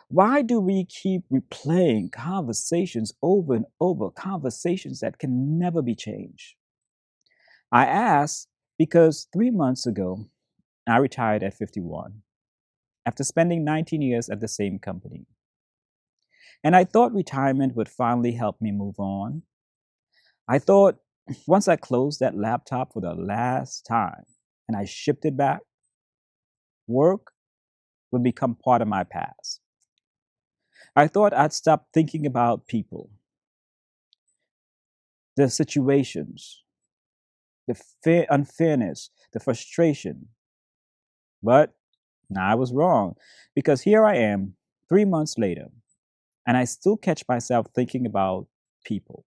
Why do we keep replaying conversations over and over, conversations that can never be changed? I ask because 3 months ago, I retired at 51 after spending 19 years at the same company. And I thought retirement would finally help me move on. I thought once I closed that laptop for the last time and I shipped it back, work would become part of my past. I thought I'd stop thinking about people, the situations, the unfairness, the frustration. But I was wrong because here I am 3 months later, and I still catch myself thinking about people.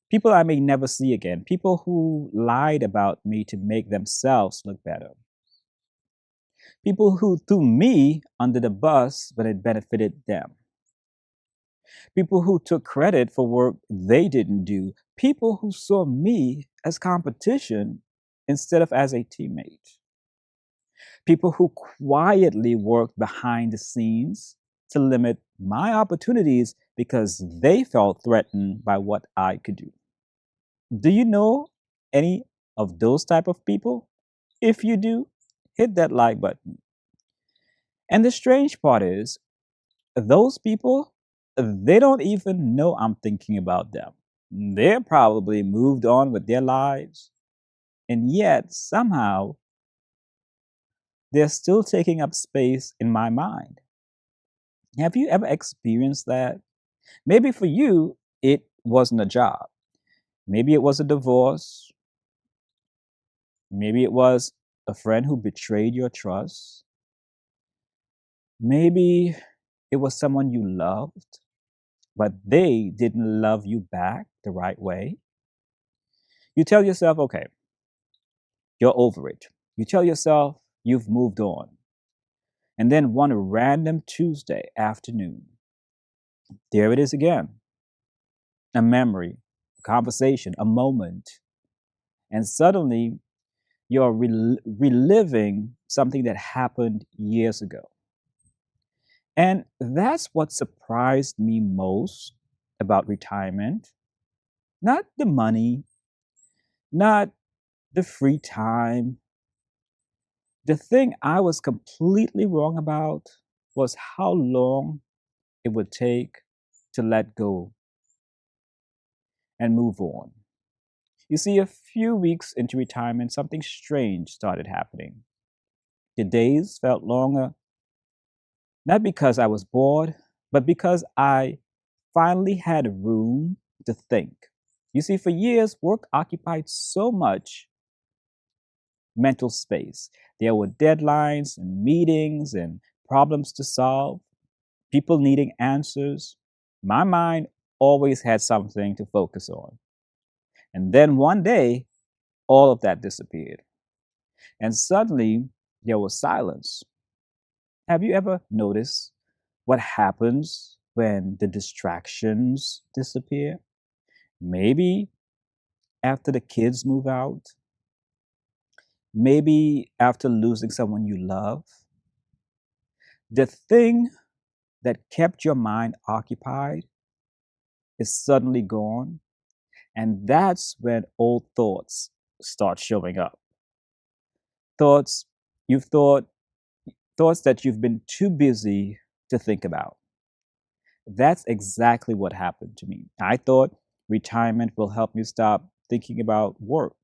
People I may never see again, people who lied about me to make themselves look better, people who threw me under the bus when it benefited them, people who took credit for work they didn't do, people who saw me as competition instead of as a teammate, people who quietly worked behind the scenes to limit my opportunities because they felt threatened by what I could do. Do you know any of those type of people? If you do, hit that like button. And the strange part is, those people, they don't even know I'm thinking about them. They're probably moved on with their lives, and yet somehow they're still taking up space in my mind. Have you ever experienced that? Maybe for you, it wasn't a job. Maybe it was a divorce. Maybe it was a friend who betrayed your trust. Maybe it was someone you loved, but they didn't love you back the right way. You tell yourself, okay, you're over it. You tell yourself you've moved on. And then one random Tuesday afternoon, there it is again, a memory, a conversation, a moment. And suddenly you're reliving something that happened years ago. And that's what surprised me most about retirement. Not the money, not the free time. The thing I was completely wrong about was how long it would take to let go and move on. You see, a few weeks into retirement, something strange started happening. The days felt longer, not because I was bored, but because I finally had room to think. You see, for years, work occupied so much mental space. There were deadlines and meetings and problems to solve, people needing answers. My mind always had something to focus on. And then one day, all of that disappeared. And suddenly, there was silence. Have you ever noticed what happens when the distractions disappear? Maybe after the kids move out, maybe after losing someone you love. The thing that kept your mind occupied is suddenly gone. And that's when old thoughts start showing up. Thoughts you've thought, thoughts that you've been too busy to think about. That's exactly what happened to me. I thought retirement will help me stop thinking about work.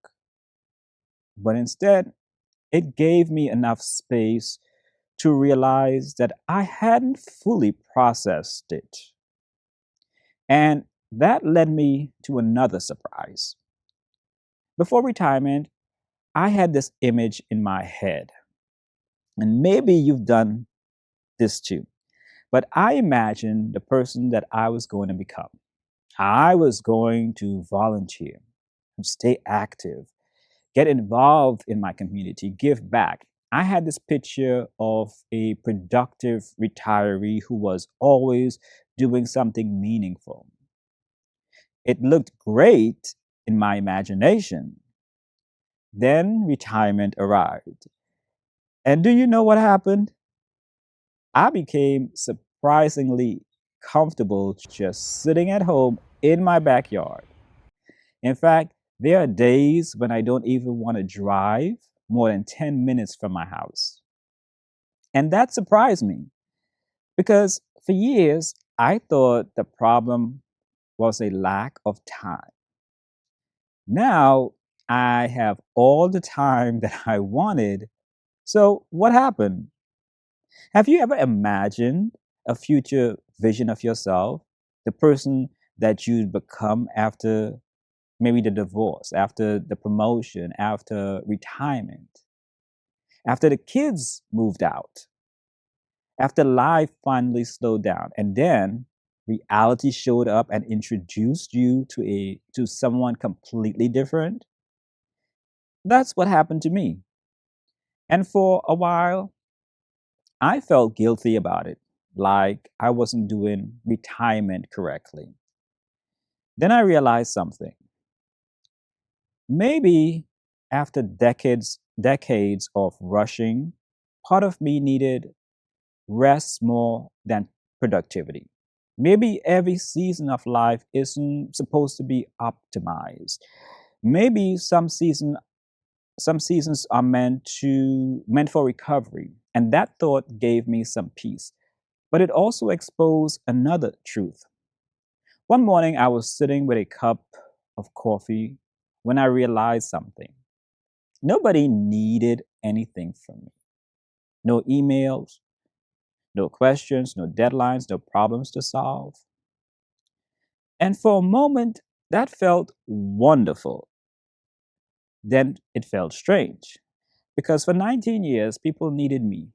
But instead, it gave me enough space to realize that I hadn't fully processed it. And that led me to another surprise. Before retirement, I had this image in my head, and maybe you've done this too. But I imagined the person that I was going to become. I was going to volunteer, stay active, get involved in my community, give back. I had this picture of a productive retiree who was always doing something meaningful. It looked great in my imagination. Then retirement arrived. And do you know what happened? I became surprisingly comfortable just sitting at home in my backyard. In fact, there are days when I don't even want to drive more than 10 minutes from my house. And that surprised me because for years I thought the problem was a lack of time. Now I have all the time that I wanted. So, what happened? Have you ever imagined a future vision of yourself? The person that you'd become after maybe the divorce, after the promotion, after retirement, after the kids moved out, after life finally slowed down, and then reality showed up and introduced you to someone completely different? That's what happened to me. And for a while, I felt guilty about it, like I wasn't doing retirement correctly. Then I realized something. Maybe after decades of rushing, part of me needed rest more than productivity. Maybe every season of life isn't supposed to be optimized. Maybe some seasons are meant for recovery, and that thought gave me some peace. But it also exposed another truth. One morning I was sitting with a cup of coffee when I realized something. Nobody needed anything from me. No emails, no questions, no deadlines, no problems to solve. And for a moment, that felt wonderful. Then it felt strange because for 19 years, people needed me,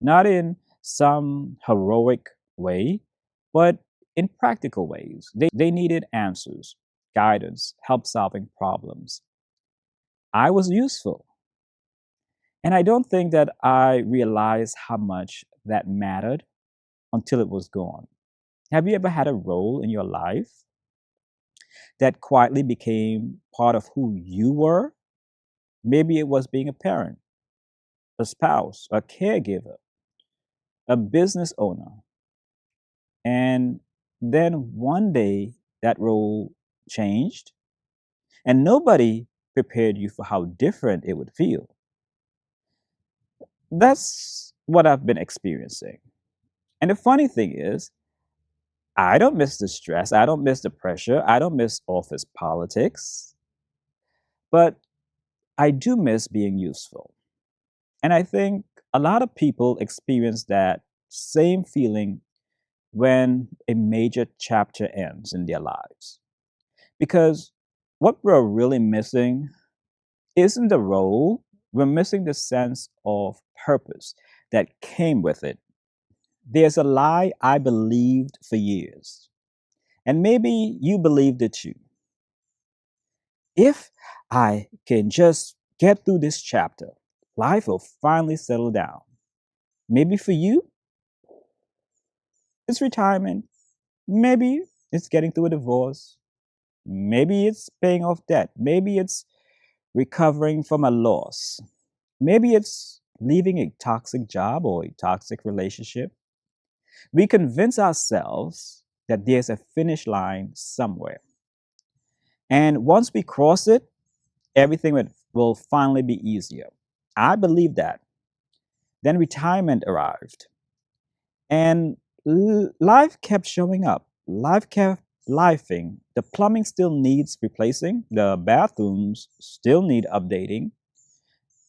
not in some heroic way, but in practical ways. They needed answers, guidance, help solving problems. I was useful. And I don't think that I realized how much that mattered until it was gone. Have you ever had a role in your life that quietly became part of who you were? Maybe it was being a parent, a spouse, a caregiver, a business owner. And then one day that role changed, and nobody prepared you for how different it would feel. That's what I've been experiencing. And the funny thing is, I don't miss the stress. I don't miss the pressure. I don't miss office politics. But I do miss being useful. And I think a lot of people experience that same feeling when a major chapter ends in their lives. Because what we're really missing isn't the role, we're missing the sense of purpose that came with it. There's a lie I believed for years, and maybe you believed it too. If I can just get through this chapter, life will finally settle down. Maybe for you, it's retirement. Maybe it's getting through a divorce. Maybe it's paying off debt. Maybe it's recovering from a loss. Maybe it's leaving a toxic job or a toxic relationship. We convince ourselves that there's a finish line somewhere. And once we cross it, everything will finally be easier. I believe that. Then retirement arrived, and life kept showing up. Life kept lifing. The plumbing still needs replacing, the bathrooms still need updating,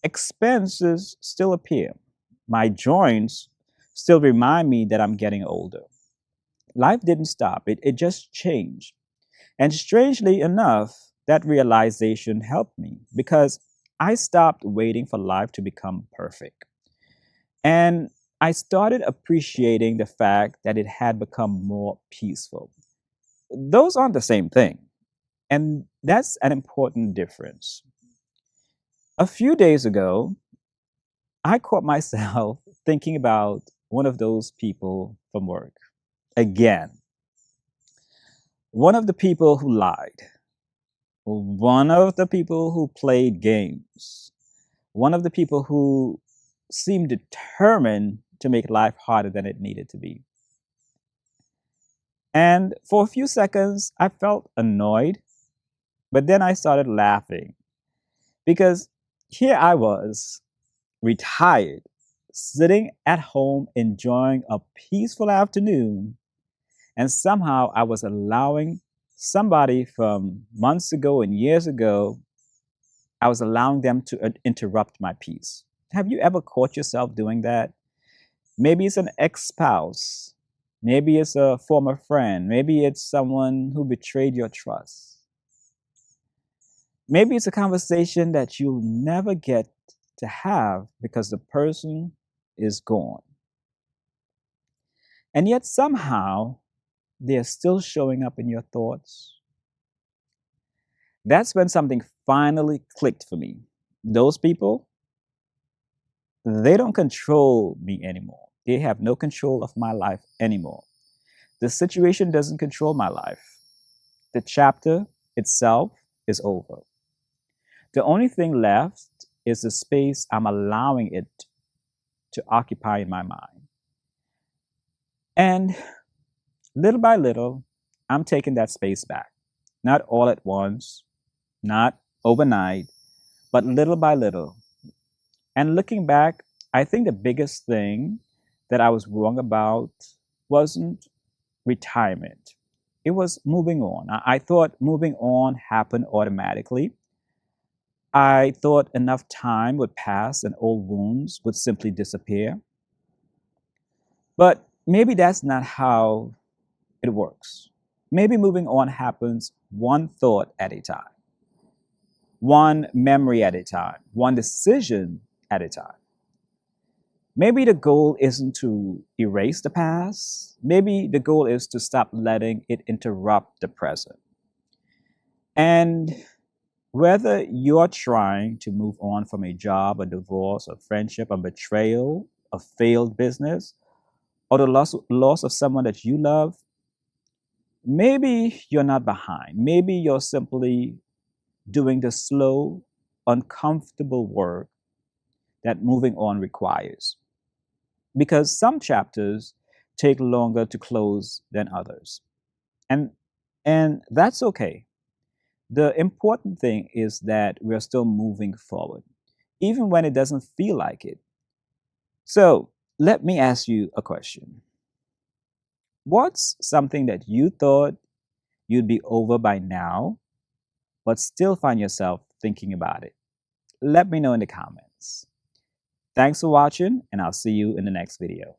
expenses still appear. My joints still remind me that I'm getting older. Life didn't stop, it just changed. And strangely enough, that realization helped me because I stopped waiting for life to become perfect. And I started appreciating the fact that it had become more peaceful. Those aren't the same thing. And that's an important difference. A few days ago, I caught myself thinking about one of those people from work. Again, one of the people who lied, one of the people who played games, one of the people who seemed determined to make life harder than it needed to be. And for a few seconds, I felt annoyed, but then I started laughing because here I was, retired, sitting at home enjoying a peaceful afternoon, and somehow I was allowing somebody from months ago and years ago, I was allowing them to interrupt my peace. Have you ever caught yourself doing that? Maybe it's an ex-spouse. Maybe it's a former friend. Maybe it's someone who betrayed your trust. Maybe it's a conversation that you'll never get to have because the person is gone. And yet somehow they're still showing up in your thoughts. That's when something finally clicked for me. Those people, they don't control me anymore. They have no control of my life anymore. The situation doesn't control my life. The chapter itself is over. The only thing left is the space I'm allowing it to occupy in my mind. And little by little, I'm taking that space back. Not all at once, not overnight, but little by little. And looking back, I think the biggest thing that I was wrong about wasn't retirement. It was moving on. I thought moving on happened automatically. I thought enough time would pass and old wounds would simply disappear. But maybe that's not how it works. Maybe moving on happens one thought at a time, one memory at a time, one decision at a time. Maybe the goal isn't to erase the past. Maybe the goal is to stop letting it interrupt the present. And whether you're trying to move on from a job, a divorce, a friendship, a betrayal, a failed business, or the loss of someone that you love, maybe you're not behind. Maybe you're simply doing the slow, uncomfortable work that moving on requires. Because some chapters take longer to close than others. And that's okay. The important thing is that we're still moving forward, even when it doesn't feel like it. So let me ask you a question. What's something that you thought you'd be over by now, but still find yourself thinking about it? Let me know in the comments. Thanks for watching, and I'll see you in the next video.